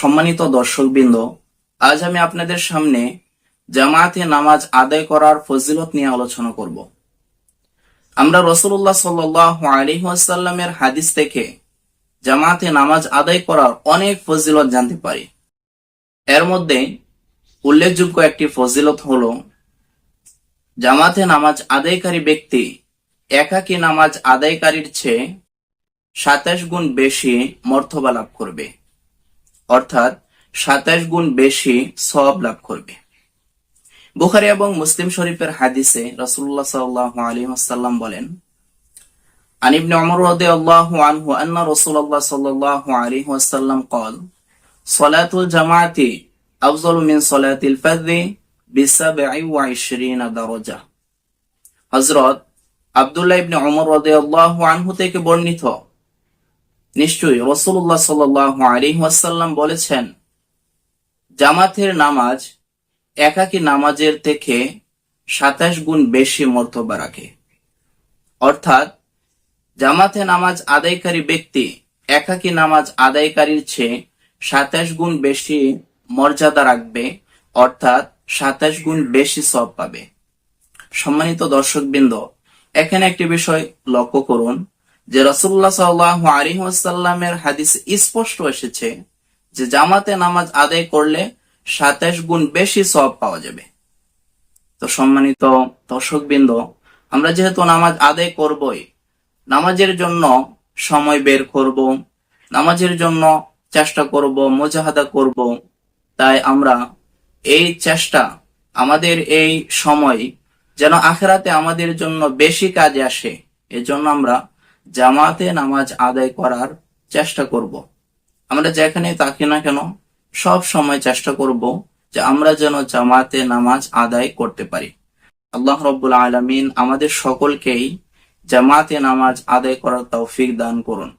সম্মানিত দর্শকবৃন্দ, আজ আমি আপনাদের সামনে জামাতে নামাজ আদায় করার ফজিলত নিয়ে আলোচনা করব। আমরা রাসূলুল্লাহ সাল্লাল্লাহু আলাইহি ওয়াসাল্লামের হাদিস থেকে জামাতে নামাজ আদায় করার অনেক ফজিলত জানতে পারি। এর মধ্যে উল্লেখযোগ্য একটি ফজিলত হলো, জামাতে নামাজ আদায়কারী ব্যক্তি একাকী নামাজ আদায়কারীর চেয়ে 27 গুণ বেশি মর্তবা লাভ করবে, অর্থাৎ 27 গুণ বেশি সওয়াব লাভ করবে। বুখারী এবং মুসলিম শরীফের হাদিসে রাসূলুল্লাহ সাল্লাল্লাহু আলাইহি ওয়াসাল্লাম বলেন, আন ইবনে উমর রাদিয়াল্লাহু আনহু আন্না রাসূলুল্লাহ সাল্লাল্লাহু আলাইহি ওয়াসাল্লাম قال সালাতুল জামাআতি আফযালু মিন সালাতিল ফাযরি ব27 দারাজা। হযরত আব্দুল্লাহ ইবনে উমর রাদিয়াল্লাহু আনহু থেকে বর্ণিত, নিশ্চয়ই রাসূলুল্লাহ সাল্লাল্লাহু আলাইহি ওয়াসাল্লাম বলেছেন, জামাতের নামাজ একাকী নামাজের থেকে 27 গুণ বেশি মর্তবা রাখে। অর্থাৎ জামাতে নামাজ আদায়কারী ব্যক্তি একাকী নামাজ আদায়কারীর চেয়ে 27 গুণ বেশি মর্যাদা রাখবে, অর্থাৎ 27 গুণ বেশি সওয়াব পাবে। সম্মানিত দর্শকবৃন্দ, এখানে একটি বিষয় লক্ষ্য করুন যে রাসূলুল্লাহ সাল্লাল্লাহু আলাইহি ওয়াসাল্লামের হাদিসে স্পষ্ট এসেছে যে জামাতে নামাজ আদায় করলে 27 গুণ বেশি সওয়াব পাওয়া যাবে। তো সম্মানিত দর্শকবৃন্দ, আমরা যেহেতু নামাজ আদায় করবই, নামাজের জন্য সময় বের করব, নামাজের জন্য চেষ্টা করব, মুজাহাদা করব, তাই আমরা এই চেষ্টা, আমাদের এই সময় যেন আখিরাতে আমাদের জন্য বেশি কাজে আসে, এজন্য আমরা জামাতে নামাজ আদায় করার চেষ্টা করব। আমরা যেখানে থাকি না কেন সব সময় চেষ্টা করব যে আমরা যেন জামাতে নামাজ আদায় করতে পারি। আল্লাহ রাব্বুল আলামিন আমাদের সকলকেই জামাতে নামাজ আদায় করার তৌফিক দান করুন।